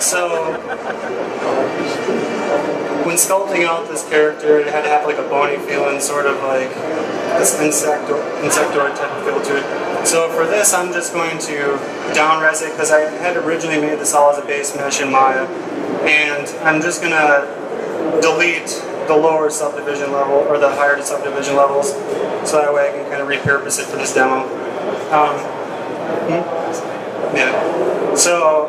So, when sculpting out this character, it had to have like a bony feel and sort of like this insectoid type of feel to it. So for this, I'm just going to down-res it because I had originally made this all as a base mesh in Maya, and I'm just going to delete the lower subdivision level or the higher subdivision levels, so that way I can kind of repurpose it for this demo. Yeah. So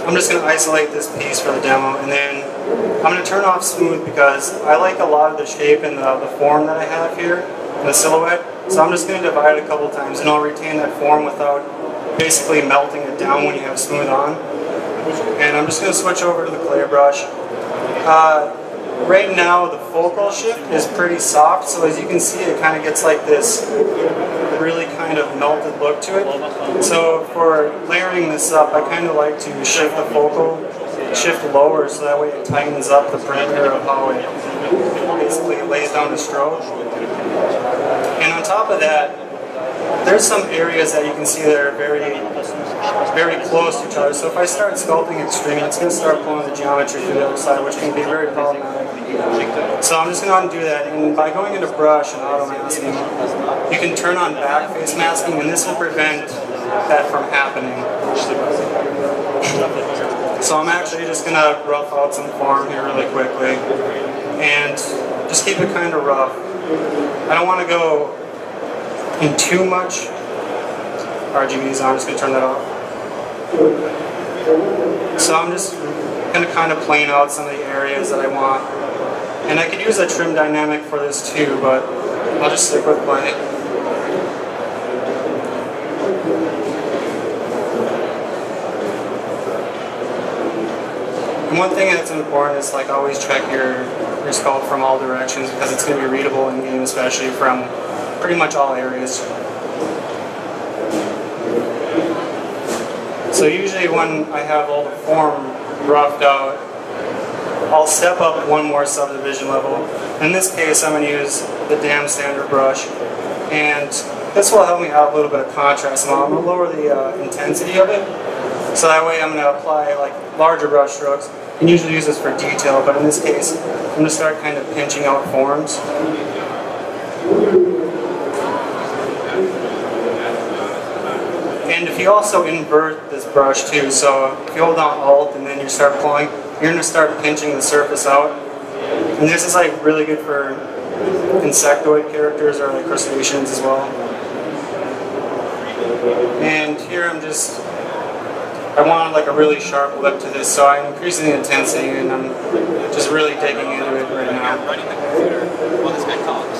I'm just going to isolate this piece for the demo, and then I'm going to turn off smooth because I like a lot of the shape and the form that I have here, the silhouette. So I'm just going to divide it a couple times, and I'll retain that form without basically melting it down when you have smooth on. And I'm just going to switch over to the clay brush. Right now the focal shift is pretty soft, so as you can see it kind of gets like this really kind of melted look to it. So for layering this up, I kind of like to shift the focal shift lower so that way it tightens up the perimeter of how it basically lays down the stroke. And on top of that, there's some areas that you can see that are very close to each other. So if I start sculpting extreme, it's going to start pulling the geometry to the other side, which can be very problematic. So I'm just going to undo that, and by going into brush and auto masking, you can turn on back face masking, and this will prevent that from happening. So I'm actually just going to rough out some form here really quickly, and just keep it kind of rough. I don't want to go in too much RGB, so I'm just going to turn that off. So I'm just going to kind of plane out some of the areas that I want. And I could use a trim dynamic for this too, but I'll just stick with plane. And one thing that's important is like always check your sculpt from all directions, because it's going to be readable in game, especially from pretty much all areas. So usually when I have all the form roughed out, I'll step up one more subdivision level. In this case, I'm going to use the damn standard brush, and this will help me out a little bit of contrast. I'm going to lower the intensity of it, so that way I'm going to apply like larger brush strokes. You can usually use this for detail, but in this case, I'm going to start kind of pinching out forms. And if you also invert this brush too, so if you hold down Alt and then you start pulling, you're going to start pinching the surface out. And this is like really good for insectoid characters or like crustaceans as well. And here I want like a really sharp lip to this, so I'm increasing the intensity and I'm just really digging into it right now.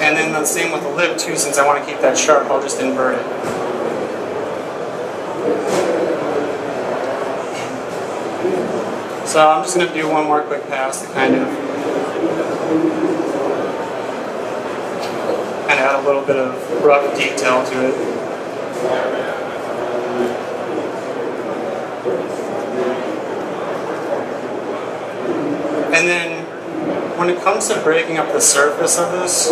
And then the same with the lip too, since I want to keep that sharp, I'll just invert it. So I'm just going to do one more quick pass to kind of add a little bit of rough detail to it. And then when it comes to breaking up the surface of this,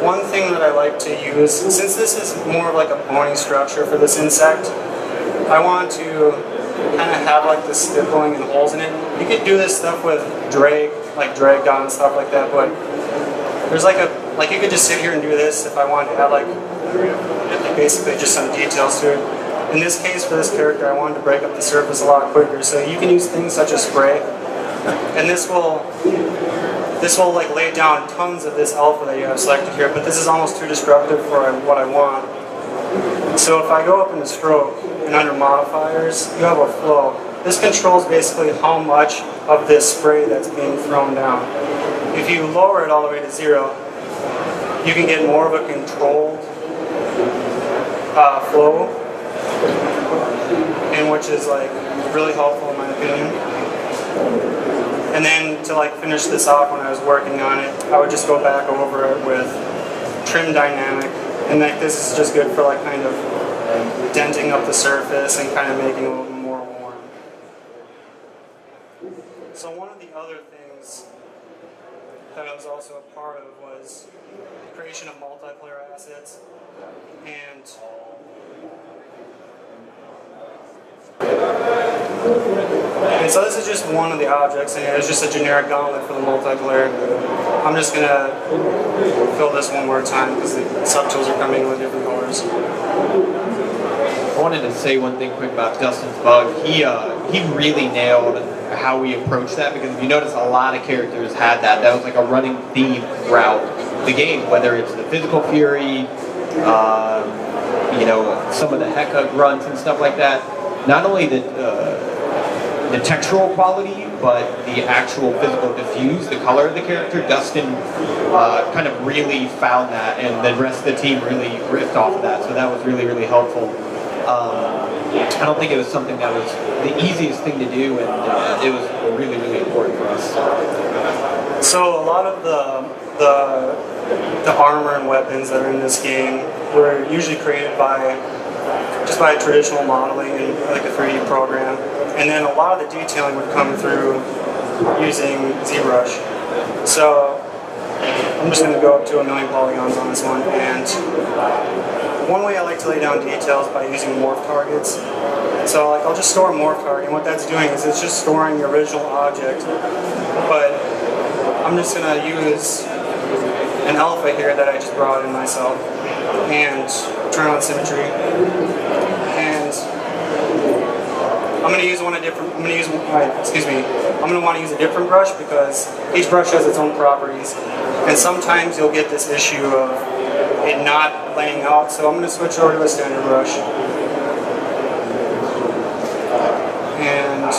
one thing that I like to use, since this is more of like a bony structure for this insect, I want to kind of have like the stippling and holes in it. You could do this stuff with drag down and stuff like that, but there's like you could just sit here and do this if I wanted to add like basically just some details to it. In this case, for this character, I wanted to break up the surface a lot quicker, so you can use things such as spray, and this will like lay down tons of this alpha that you have selected here, but this is almost too destructive for what I want. So if I go up in the stroke and under modifiers, you have a flow. This controls basically how much of this spray that's being thrown down. If you lower it all the way to 0, you can get more of a controlled flow, and which is like really helpful in my opinion. And then to like finish this off, when I was working on it, I would just go back over it with trim dynamic, and like this is just good for like kind of denting up the surface and kind of making it a little more warm. So one of the other things that I was also a part of was the creation of multiplayer assets, and And so this is just one of the objects, and it's just a generic gauntlet for the multiplayer. I'm just going to fill this one more time because the subtools are coming with different colors. I wanted to say one thing quick about Dustin's bug. He really nailed how we approached that, because if you notice, a lot of characters had that. That was like a running theme throughout the game, whether it's the physical fury, you know, some of the hecka grunts and stuff like that. Not only the textural quality, but the actual physical diffuse, the color of the character. Dustin kind of really found that, and the rest of the team really riffed off of that, so that was really, really helpful. I don't think it was something that was the easiest thing to do, and it was really, really important for us. So a lot of the armor and weapons that are in this game were usually created just by traditional modeling in like a 3D program, and then a lot of the detailing would come through using ZBrush. So I'm just going to go up to 1,000,000 polygons on this one, and one way I like to lay down details by using Morph Targets. So like I'll just store a Morph Target, and what that's doing is it's just storing the original object, but I'm just going to use an alpha here that I just brought in myself, and turn on symmetry, and I'm going to use I'm going to want to use a different brush because each brush has its own properties, and sometimes you'll get this issue of it not laying out, so I'm going to switch over to a standard brush and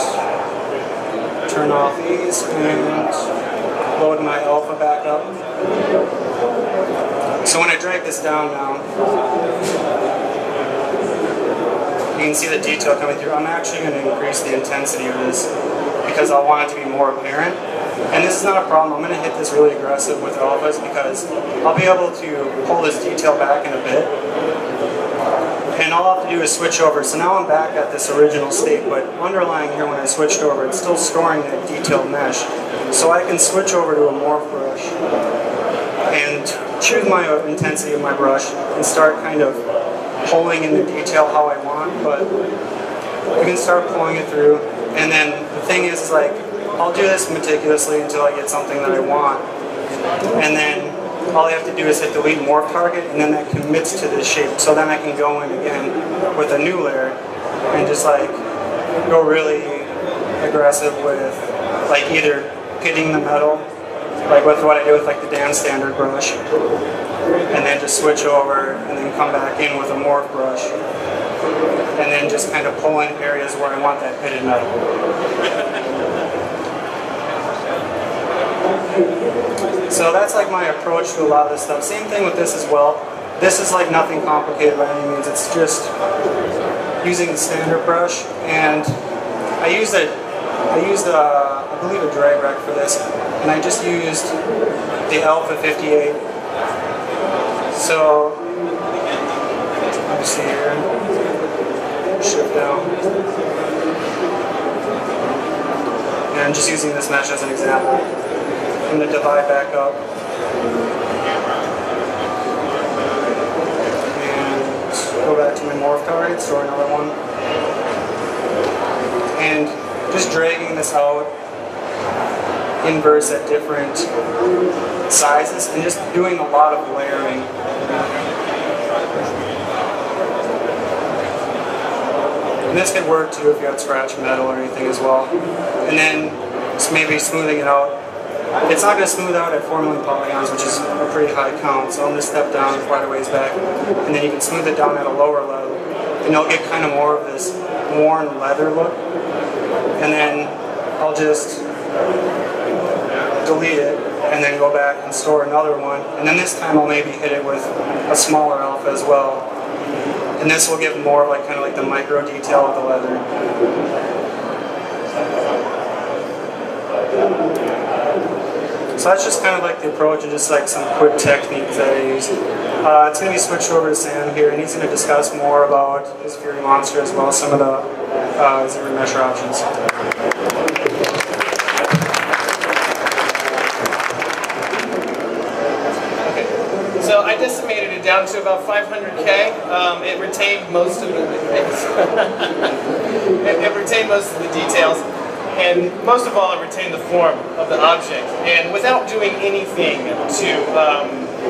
turn off these and load my alpha back up. So when I drag this down now, you can see the detail coming through. I'm actually going to increase the intensity of this because I want it to be more apparent. And this is not a problem. I'm going to hit this really aggressive with alphas because I'll be able to pull this detail back in a bit. And all I have to do is switch over. So now I'm back at this original state, but underlying here when I switched over, it's still storing that detailed mesh. So I can switch over to a morph brush and choose my intensity of my brush and start kind of pulling in the detail how I want, but you can start pulling it through. And then the thing is like, I'll do this meticulously until I get something that I want. And then all I have to do is hit delete morph target, and then that commits to this shape. So then I can go in again with a new layer and just like go really aggressive with like either hitting the metal, like with what I did with like the Dan standard brush, and then just switch over and then come back in with a morph brush, and then just kind of pull in areas where I want that pitted metal. So that's like my approach to a lot of this stuff. Same thing with this as well. This is like nothing complicated by any means. It's just using the standard brush, and I used I believe a drag rack for this, and I just used the Alpha 58. So let me see here. Shift down. And I'm just using this mesh as an example. I'm going to divide back up and go back to my morph target, store another one, and just dragging this out inverse at different sizes and just doing a lot of layering. And this could work too if you had scratch metal or anything as well. And then just maybe smoothing it out. It's not going to smooth out at 4,000,000 polygons, which is a pretty high count, so I'm going to step down quite a ways back, and then you can smooth it down at a lower level, and you'll get kind of more of this worn leather look. And then I'll just delete it, and then go back and store another one, and then this time I'll maybe hit it with a smaller alpha as well, and this will give more of like kind of like the micro detail of the leather. So that's just kind of like the approach and just like some quick techniques that I use. It's going to be switched over to Sam here, and he's going to discuss more about his Fury Monster as well as some of the ZBrush options. Okay, so I decimated it down to about 500K. It retained most of the it retained most of the details. And most of all, it retained the form of the object. And without doing anything to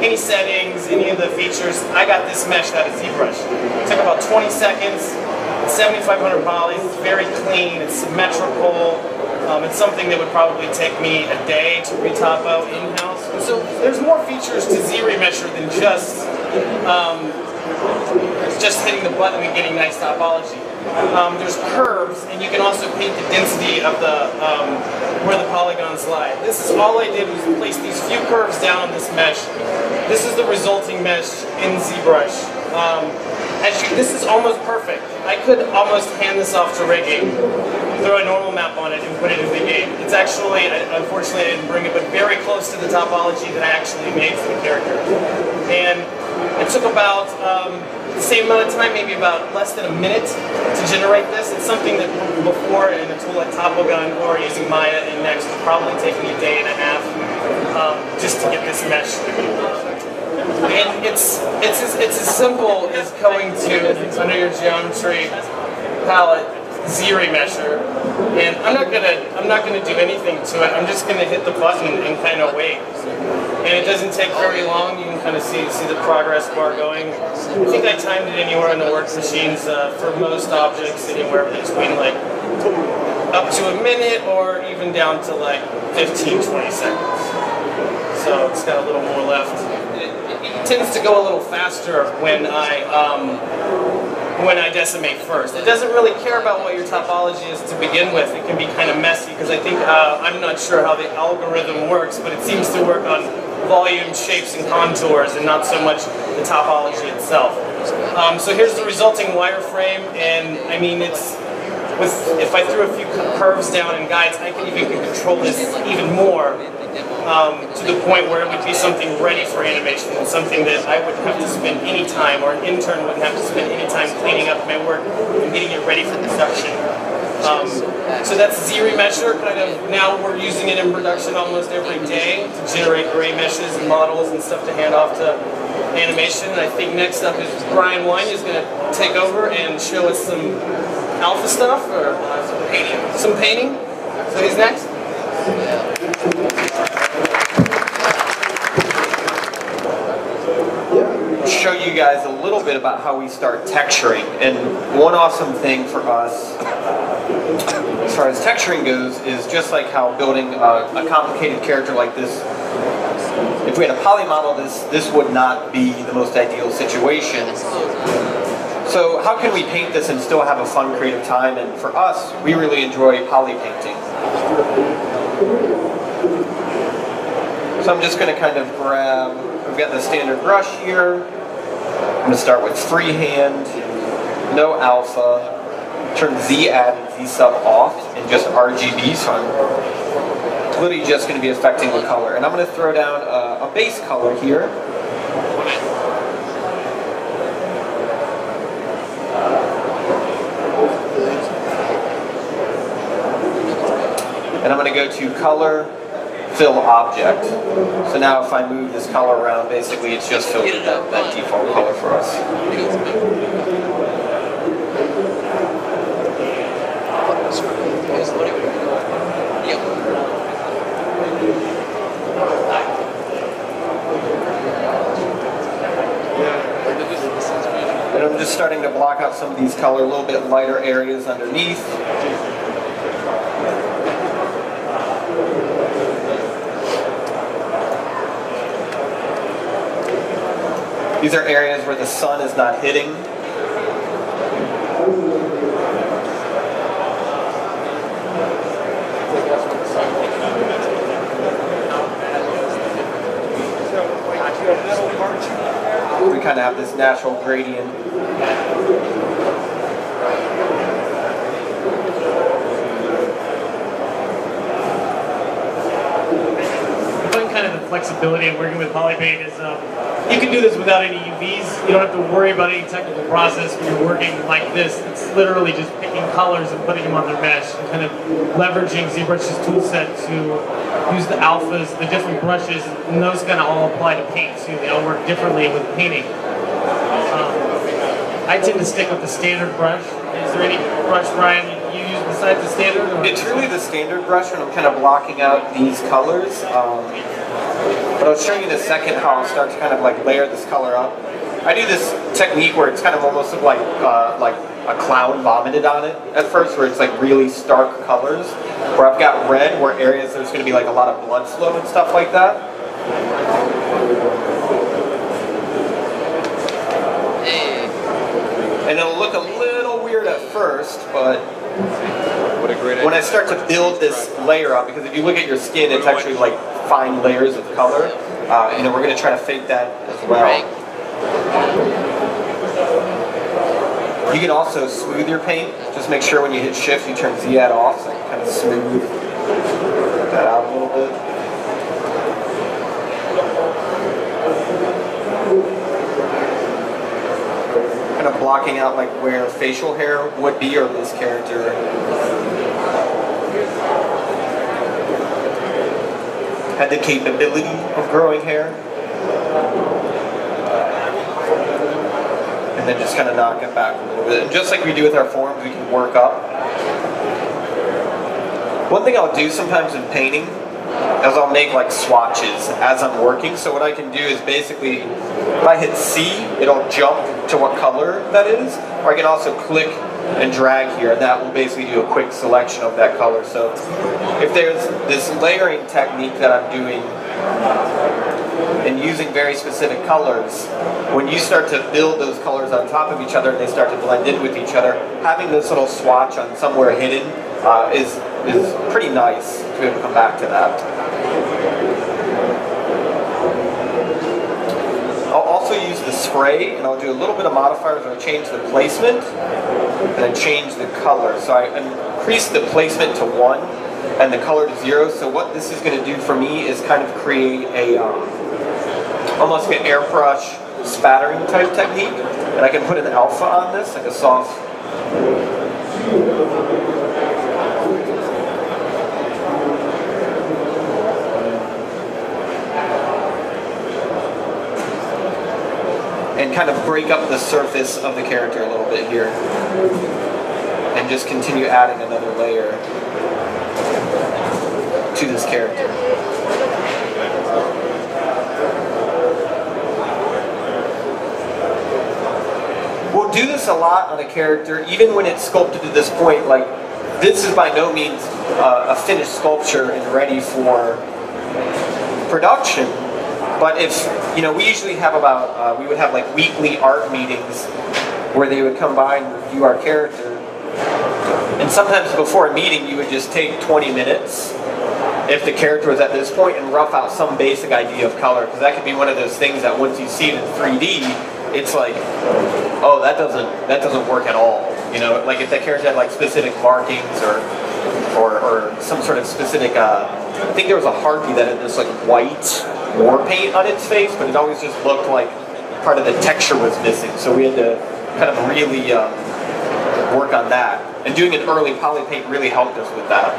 any settings, any of the features, I got this mesh out of ZBrush. It took about 20 seconds, 7,500 poly, it's very clean, it's symmetrical. It's something that would probably take me a day to retopo in-house. And so there's more features to Z-Remesher than just hitting the button and getting nice topology. There's curves, and you can also paint the density of the where the polygons lie. This is all I did was place these few curves down on this mesh. This is the resulting mesh in ZBrush. This is almost perfect. I could almost hand this off to rigging, throw a normal map on it, and put it in the game. It's actually, unfortunately, I didn't bring it, but very close to the topology that I actually made for the character. And it took about the same amount of time, maybe about less than a minute to generate this. It's something that before in a tool like Topogun or using Maya and Next would probably take me a day and a half just to get this mesh. And it's as simple as going to under your geometry palette, Z-Remesher, and I'm not gonna do anything to it. I'm just gonna hit the button and kind of wait. And it doesn't take very long. You can kind of see the progress bar going. I think I timed it anywhere in the work machines for most objects, anywhere between like up to a minute or even down to like 15, 20 seconds. So it's got a little more left. It tends to go a little faster when I decimate first. It doesn't really care about what your topology is to begin with. It can be kind of messy because I think, I'm not sure how the algorithm works, but it seems to work on volume, shapes, and contours and not so much the topology itself. So here's the resulting wireframe, and I mean, if I threw a few curves down and guides, I can even control this even more. To the point where it would be something ready for animation and something that I wouldn't have to spend any time, or an intern wouldn't have to spend any time cleaning up my work and getting it ready for production. So that's Z-Remesher. Kind of now we're using it in production almost every day to generate gray meshes and models and stuff to hand off to animation. And I think next up is Bryan Wynia is going to take over and show us some alpha stuff or some painting. So he's next. Show you guys a little bit about how we start texturing. And one awesome thing for us as far as texturing goes is just like how building a complicated character like this, if we had a poly model, this would not be the most ideal situation. So how can we paint this and still have a fun creative time? And for us, we really enjoy poly painting. So I'm just going to kind of grab, we've got the standard brush here. I'm going to start with freehand, no alpha, turn Z add and Z sub off, and just RGB, so I'm literally just going to be affecting the color. And I'm going to throw down a base color here. And I'm going to go to color, fill object. So now if I move this color around, basically it's just filled with that default color for us. And I'm just starting to block out some of these color, a little bit lighter areas underneath. These are areas where the sun is not hitting. We kind of have this natural gradient. Kind of the flexibility of working with polypaint is you can do this without any UVs. You don't have to worry about any technical process when you're working like this. It's literally just picking colors and putting them on their mesh and kind of leveraging ZBrush's toolset to use the alphas, the different brushes, and those kind of all apply to paint too. They all work differently with painting. I tend to stick with the standard brush. Is there any brush, Brian, you use besides the standard? Or It's really the standard brush when I'm kind of blocking out these colors. But I'll show you in a second how I'll start to kind of like layer this color up. I do this technique where it's kind of almost like a clown vomited on it at first, where it's like really stark colors. Where I've got red, where areas there's going to be like a lot of blood flow and stuff like that. And it'll look a little weird at first, but when I start to build this layer up, because if you look at your skin, it's actually like fine layers of color. You know, we're going to try to fake that as well. You can also smooth your paint. Just make sure when you hit shift, you turn Z add off, so I can kind of smooth that out a little bit. Kind of blocking out like where facial hair would be, or this character. Had the capability of growing hair. And then just kind of knock it back a little bit. And just like we do with our forms, we can work up. One thing I'll do sometimes in painting is I'll make like swatches as I'm working. So what I can do is basically, if I hit C, it'll jump to what color that is. Or I can also click and drag here, and that will basically do a quick selection of that color. So if there's this layering technique that I'm doing, and using very specific colors, when you start to build those colors on top of each other and they start to blend in with each other, having this little swatch on somewhere hidden is pretty nice to be able to come back to that. I'll also use the spray, and I'll do a little bit of modifiers where I change the placement and then change the color. So I increase the placement to 1 and the color to 0. So what this is going to do for me is kind of create a almost like an airbrush spattering type technique, and I can put an alpha on this, like a soft. And kind of break up the surface of the character a little bit here, and just continue adding another layer to this character. We'll do this a lot on a character, even when it's sculpted to this point. Like, this is by no means a finished sculpture and ready for production. But if, you know, we usually have about, we would have like weekly art meetings where they would come by and review our character. And sometimes before a meeting, you would just take 20 minutes if the character was at this point and rough out some basic idea of color. Because that could be one of those things that once you see it in 3D, it's like, oh, that doesn't work at all. You know, like if that character had like specific markings or some sort of specific, I think there was a harpy that had this like white war paint on its face, but it always just looked like part of the texture was missing. So we had to kind of really work on that. And doing an early poly paint really helped us with that.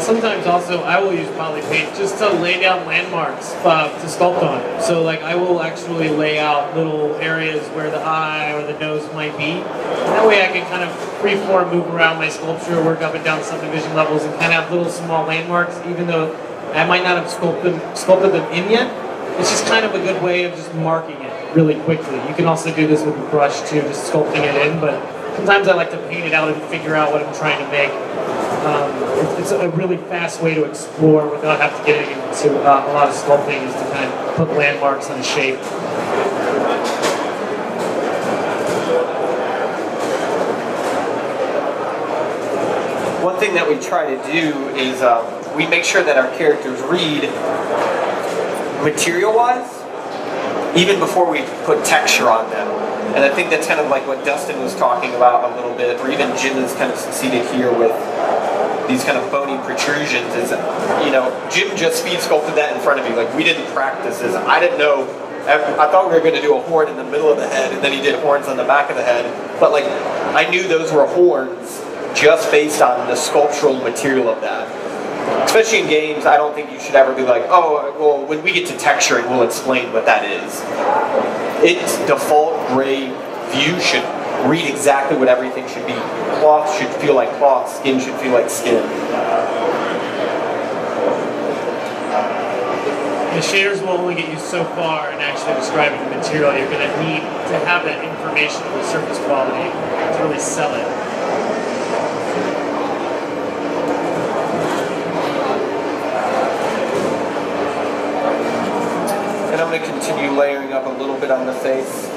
Sometimes also I will use poly paint just to lay down landmarks to sculpt on. So like I will actually lay out little areas where the eye or the nose might be. And that way I can kind of freeform move around my sculpture, work up and down subdivision levels, and kind of have little small landmarks, even though I might not have sculpted them in yet. It's just kind of a good way of just marking it really quickly. You can also do this with a brush too, just sculpting it in, but sometimes I like to paint it out and figure out what I'm trying to make. It's a really fast way to explore without having to get into a lot of sculpting, is to kind of put landmarks on shape. One thing that we try to do is we make sure that our characters read material-wise, even before we put texture on them. And I think that's kind of like what Dustin was talking about a little bit, or even Jim has kind of succeeded here with these kind of bony protrusions. Is, you know, Jim just speed sculpted that in front of me. Like, we didn't practice this. I didn't know. I thought we were going to do a horn in the middle of the head, and then he did horns on the back of the head. But like, I knew those were horns just based on the sculptural material of that. Especially in games, I don't think you should ever be like, oh, well, when we get to texturing, we'll explain what that is. Its default gray view should read exactly what everything should be. Cloth should feel like cloth, skin should feel like skin. The shaders will only get you so far in actually describing the material. You're going to need to have that information of the surface quality to really sell it. And I'm going to continue layering up a little bit on the face.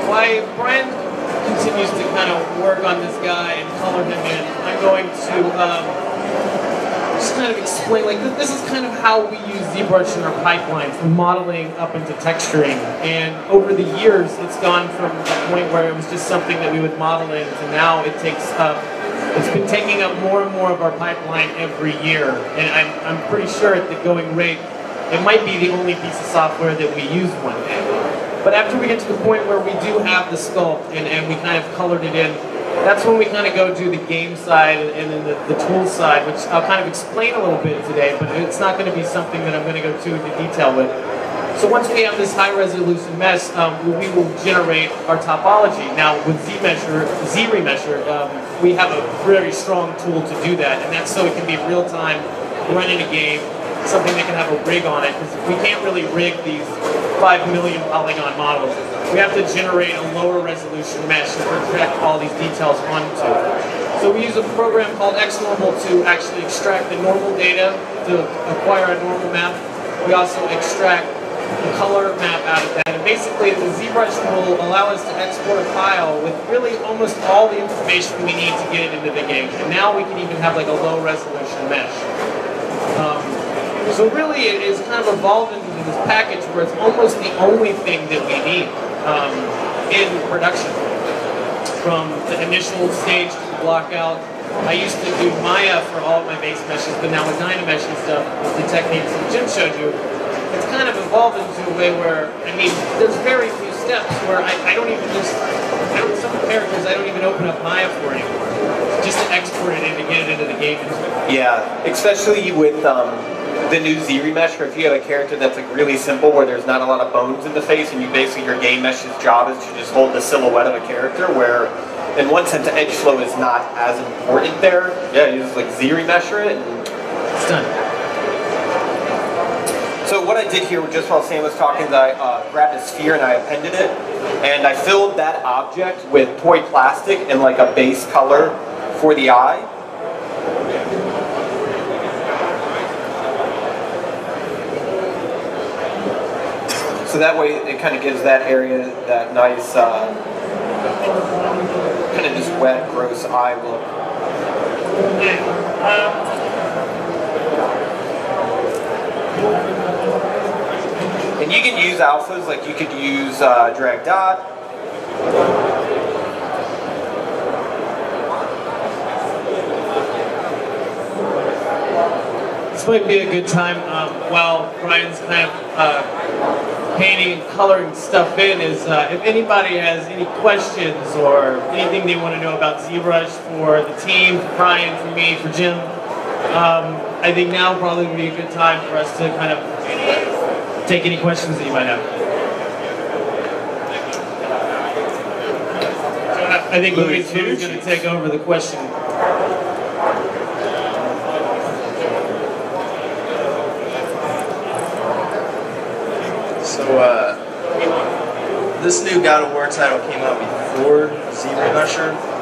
While Bryan continues to kind of work on this guy and color him in, I'm going to just kind of explain, like, this is kind of how we use ZBrush in our pipeline, from modeling up into texturing. And over the years, it's gone from a point where it was just something that we would model in to now it takes up, it's been taking up more and more of our pipeline every year. And I'm pretty sure at the going rate, it might be the only piece of software that we use one day. But after we get to the point where we do have the sculpt and we kind of colored it in, that's when we kind of go to the game side and then the tool side, which I'll kind of explain a little bit today, but it's not going to be something that I'm going to go too into detail with. So once we have this high resolution mesh, we will generate our topology. Now with ZRemesher, we have a very strong tool to do that, and that's so it can be real time, running a game, something that can have a rig on it, because we can't really rig these 5 million polygon models. We have to generate a lower resolution mesh and project all these details onto it. So we use a program called XNormal to actually extract the normal data to acquire a normal map. We also extract the color map out of that. And basically the ZBrush will allow us to export a file with really almost all the information we need to get it into the game. And now we can even have like a low resolution mesh. So really it is kind of evolved into this package where it's almost the only thing that we need in production. From the initial stage to the block out. I used to do Maya for all of my base meshes, but now with Dynamesh and stuff, the techniques that Jim showed you, it's kind of evolved into a way where, I mean, there's very few steps where I don't even just, some characters I don't even open up Maya for anymore. Just to export it in to get it into the game. Yeah, especially with the new ZRemesh, or if you have a character that's like really simple where there's not a lot of bones in the face and you basically, your game mesh's job is to just hold the silhouette of a character, where in one sense edge flow is not as important there. Yeah, you just like ZRemesher it and it's done. So what I did here, just while Sam was talking, is I grabbed a sphere and I appended it, and I filled that object with toy plastic and like a base color for the eye. So that way it kind of gives that area that nice, kind of just wet, gross eye look. And you can use alphas, like you could use drag dot. This might be a good time while Bryan's kind of painting and coloring stuff in is if anybody has any questions or anything they want to know about ZBrush for the team, for Bryan, for me, for Jim, I think now probably would be a good time for us to kind of take any questions that you might have. I think Louis is going to take over the question. So, this new God of War title came out before ZBrush,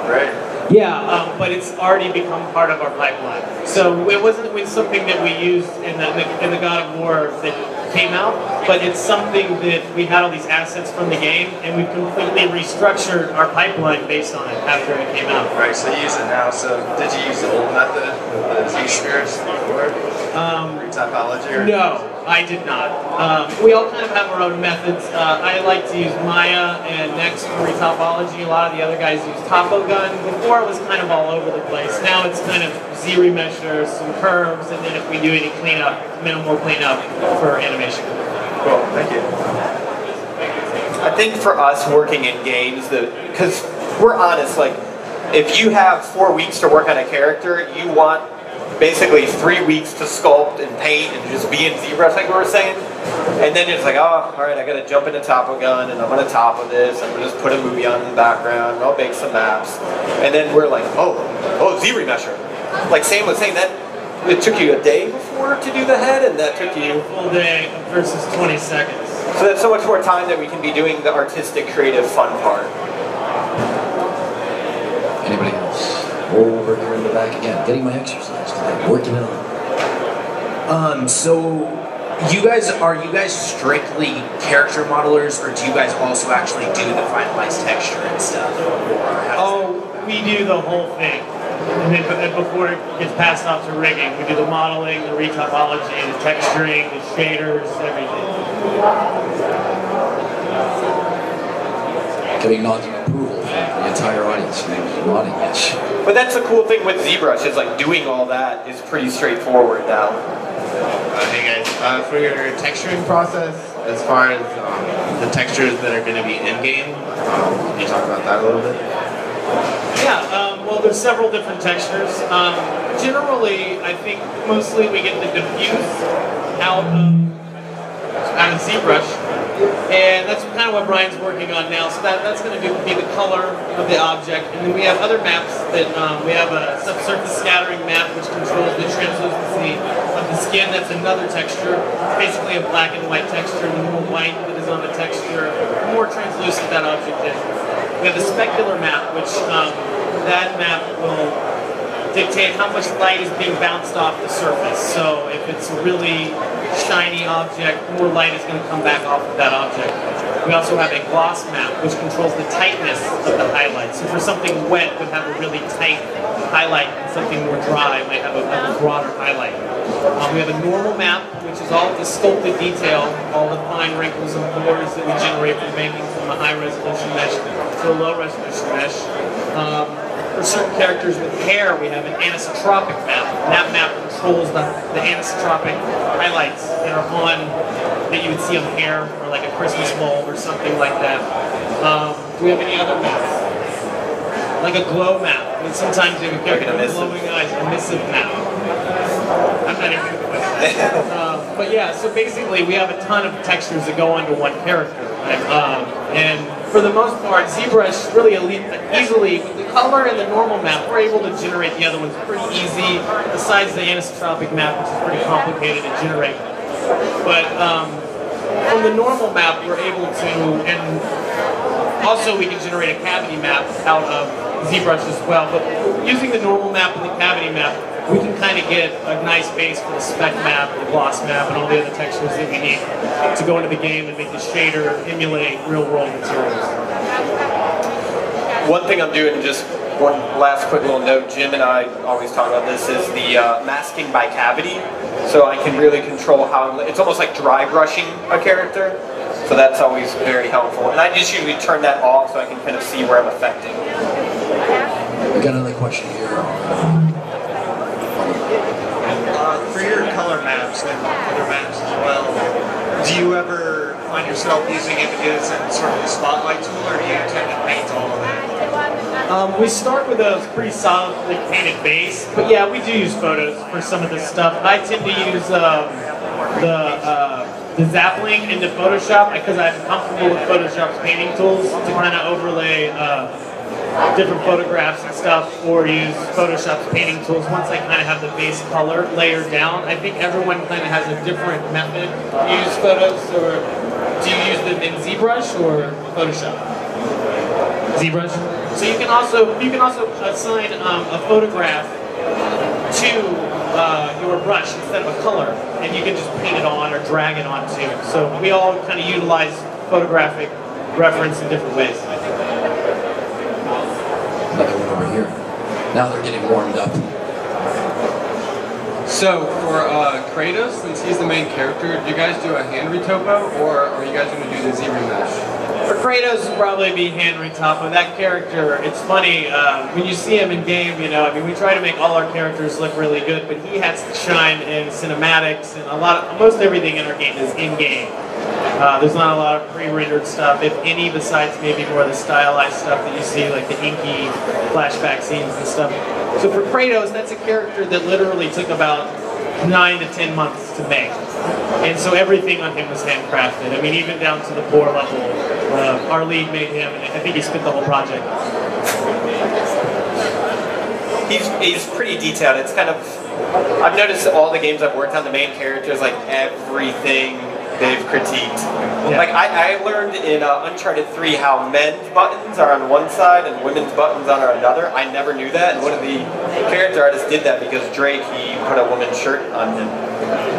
right? Yeah, but it's already become part of our pipeline. So it wasn't something that we used in the God of War that came out, but it's something that we had all these assets from the game, and we completely restructured our pipeline based on it after it came out. Right, so you use it now. So did you use the old method, the Z-spheres before? Typology? Or no, I did not. We all kind of have our own methods. I like to use Maya and Next for retopology. A lot of the other guys use Topo Gun. Before it was kind of all over the place. Now it's kind of Z-remesher, some curves, and then if we do any cleanup, minimal cleanup for animation. Cool, thank you. I think for us working in games, because we're honest, like if you have 4 weeks to work on a character, you want basically 3 weeks to sculpt and paint and just be in ZBrush like we were saying. And then it's like, oh, all right, I got to jump into Top Gun, and I'm on the top of this. I'm gonna just put a movie on in the background, and I'll make some maps. And then we're like, oh, ZRemesher. Like Sam was saying, that it took you a day before to do the head, and that took you a full day versus 20 seconds. So that's so much more time that we can be doing the artistic, creative, fun part. Anybody else? Over here in the back again, getting my exercise today, working it on. So you guys, are you guys strictly character modelers, or do you guys also actually do the finalized texture and stuff? Oh, we do the whole thing. And then before it gets passed off to rigging, we do the modeling, the retopology, the texturing, the shaders, everything. Getting nods of approval from the entire audience. Nodding, yes. But that's the cool thing with ZBrush, is like doing all that is pretty straightforward now. Hey guys, for your texturing process, as far as the textures that are going to be in-game, can you talk about that a little bit? Yeah, well, there's several different textures. Generally, I think mostly we get the diffuse out of ZBrush, and that's kind of what Brian's working on now. So that's going to be the color of the object, and then we have other maps that we have a subsurface scattering map which controls the translucency of the skin. That's another texture, basically a black and white texture. The more white that is on the texture, the more translucent that object is. We have the Specular Map, which that map will dictate how much light is being bounced off the surface. So if it's a really shiny object, more light is going to come back off of that object. We also have a gloss map, which controls the tightness of the highlight. So for something wet, would have a really tight highlight, and something more dry might have a broader highlight. We have a normal map, which is all the sculpted detail, all the fine wrinkles and pores that we generate from making from a high-resolution mesh to a low-resolution mesh. For certain characters with hair, we have an anisotropic map. And that map controls the anisotropic highlights that are on, that you would see on hair, or like a Christmas bulb or something like that. Do we have any other maps? Like a glow map. And sometimes you have a character with glowing eyes, a emissive map. I'm not even going to put that. But yeah, so basically we have a ton of textures that go onto one character. And for the most part, ZBrush really easily, with the color and the normal map, we're able to generate the other ones pretty easy, besides the anisotropic map, which is pretty complicated to generate. But from the normal map, we're able to, and also we can generate a cavity map out of ZBrush as well. But using the normal map and the cavity map, we can kind of get a nice base for the spec map, the gloss map, and all the other textures that we need to go into the game and make the shader emulate real-world materials. One thing I'm doing, just one last quick little note, Jim and I always talk about this, is the masking by cavity. So I can really control how, it's almost like dry brushing a character. So that's always very helpful. And I just usually turn that off so I can kind of see where I'm affecting. We got another question here. For your color maps and other maps as well, do you ever find yourself using images in sort of a spotlight tool, or do you tend to paint all of it? We start with a pretty solidly painted base, but yeah, we do use photos for some of this stuff. I tend to use the Zapling into Photoshop because I'm comfortable with Photoshop's painting tools to kind of overlay different photographs and stuff, or use Photoshop's painting tools once I kind of have the base color layered down. I think everyone kind of has a different method to use photos, or do you use them in ZBrush or Photoshop? ZBrush. So you can also assign a photograph to your brush instead of a color, and you can just paint it on or drag it on too. So we all kind of utilize photographic reference in different ways. Another one over here. Now they're getting warmed up. So for Kratos, since he's the main character, do you guys do a hand retopo, or are you guys going to do the ZRemesh? For Kratos, it'll probably be hand retopo. That character, it's funny, when you see him in game, you know, I mean, we try to make all our characters look really good, but he has to shine in cinematics, and most everything in our game is in-game. There's not a lot of pre-rendered stuff, if any, besides maybe more of the stylized stuff that you see, like the inky flashback scenes and stuff. So for Kratos, that's a character that literally took about 9 to 10 months to make. And so everything on him was handcrafted. I mean, even down to the bore level. Our lead made him, and I think he spent the whole project. He's pretty detailed. It's kind of, I've noticed all the games I've worked on, the main characters, like everything they've critiqued. Yeah. Like I learned in Uncharted 3 how men's buttons are on one side and women's buttons on another. I never knew that, and one of the character artists did that because Drake, he put a woman's shirt on him.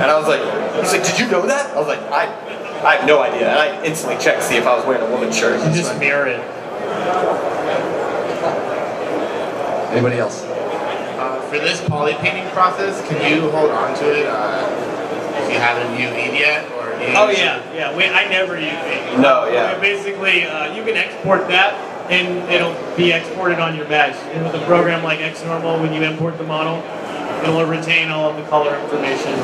And I was like, he's like, did you know that? I was like, I have no idea. And I instantly checked to see if I was wearing a woman's shirt. You just mirror it. Anybody else? For this poly painting process, can you hold on to it if you haven't UV'd yet? Or oh yeah. I never UV. No, yeah. Basically, you can export that, and it'll be exported on your badge. And with a program like XNormal, when you import the model, it'll retain all of the color information.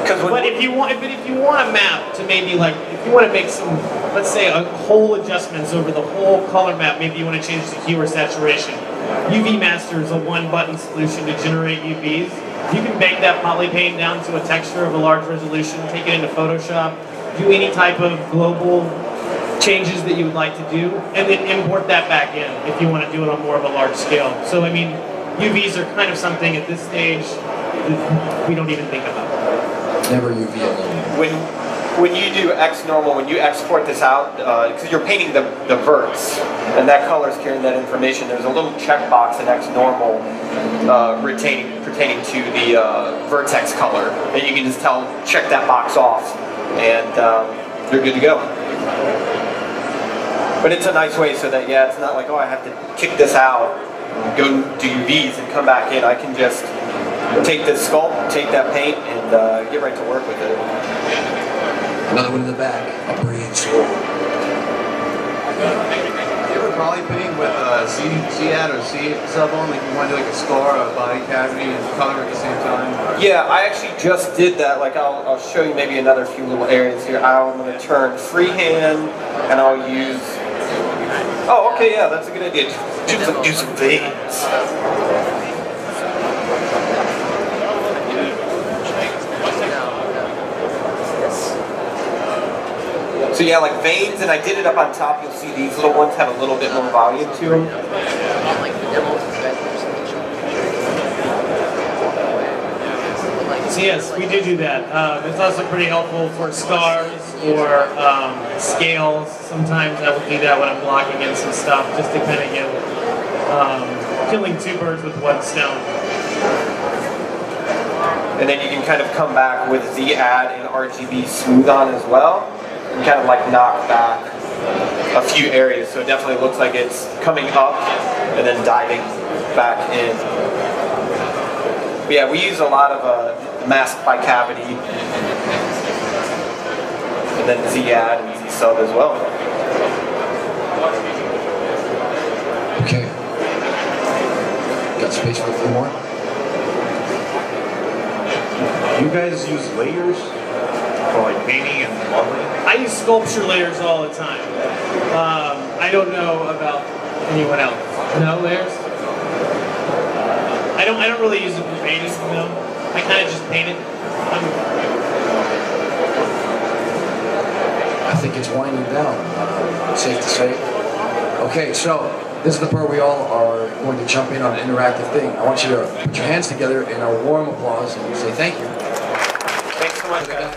But if you want a map to maybe like, if you want to make some, let's say, a whole adjustments over the whole color map, maybe you want to change the hue or saturation. UV Master is a one-button solution to generate UVs. You can bake that poly paint down to a texture of a large resolution, take it into Photoshop, do any type of global changes that you would like to do, and then import that back in if you want to do it on more of a large scale. So I mean, UVs are kind of something at this stage that we don't even think about. Never UV alone. When you do XNormal, when you export this out, because you're painting the verts, and that color is carrying that information, there's a little checkbox in XNormal pertaining to the vertex color, and you can just check that box off, and you're good to go. But it's a nice way so that, yeah, it's not like, oh, I have to kick this out, go do UVs and come back in. I can just take this sculpt, take that paint, and get right to work with it. Another one in the back, a brave soul. You ever poly paint with C-add or C-sub-on? Like you want to do like a scar, a body cavity, and color at the same time? Yeah, I actually just did that. Like I'll show you maybe another few little areas here. I'm going to turn freehand, and I'll use... Oh, okay, yeah, that's a good idea. Do some veins. So yeah, like veins, and I did it up on top. You'll see these little ones have a little bit more volume to them. So yes, we do that. It's also pretty helpful for scars or scales. Sometimes I will do that when I'm blocking in some stuff, just to kind of get killing two birds with one stone. And then you can kind of come back with Z-Add and RGB Smooth on as well. And kind of like knock back a few areas, so it definitely looks like it's coming up and then diving back in. But yeah, we use a lot of mask by cavity, and then Z-Add and Z-Sub as well. Okay. Got space for a few more? You guys use layers for like painting and modeling? I use sculpture layers all the time. I don't know about anyone else. No layers? I don't really use it for painting, no. I kind of just paint it. I think it's winding down, safe to say. Okay, so this is the part we all are going to jump in on an interactive thing. I want you to put your hands together in a warm applause and say thank you. Thanks so much, guys.